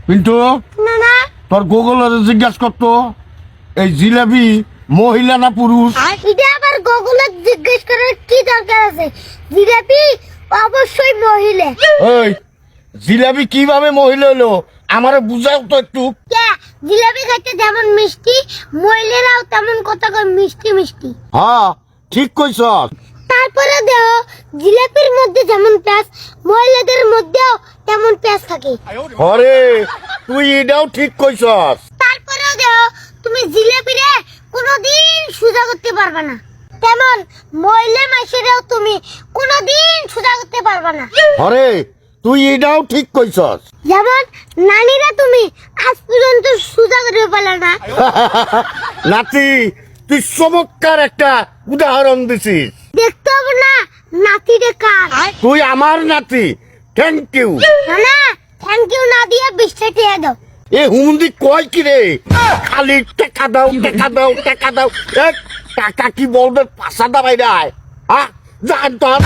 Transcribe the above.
পিন্টু না না তোর গুগলের জিজ্ঞাসা করতো এই জিলাপি মহিলা না পুরুষ? এটা আবার গুগলে জিজ্ঞেস করার কি দরকার আছে? জিলাপি অবশ্যই মহিলা। ওই জিলাপি কিভাবে মহিলা হলো আমারে বুঝাও তো একটু। কে জিলাপি খাইতে যেমন মিষ্টি, মহিলারাও তেমন কথা কয় মিষ্টি মিষ্টি। হ্যাঁ ঠিক কইছস। তারপরে দেও জিলাপির মধ্যে যেমন প্যাঁচ, মহিলাদের মধ্যেও তেমন প্যাঁচ থাকে। হরে তুই এটাও ঠিক কইছস। তারপরেও দেও তুমি জিলাপিরে কোনোদিন সোজা করতে পারবে না, তেমন মহিলা মাসেরেও তুমি কোনোদিন সোজা করতে পারবে না। হরে তুই এটাও ঠিক কইছস। যেমন নানিরা তুমি আজ পর্যন্ত সোজা করে পারলে না। নাতি তুই চমৎকার একটা উদাহরণ দিছিস। দেখতে হবে না নাতিরে কার। তুই আমার নাতি, থ্যাংক ইউ। না না থ্যাংক ইউ না দিয়ে 20টা টাকা দাও। এ হুমন্দি কয় কি রে, খালি টাকা দাও টাকা দাও টাকা দাও। টাকা কি বলবে পাশা দাবাই দেয়? হ্যাঁ জান তোর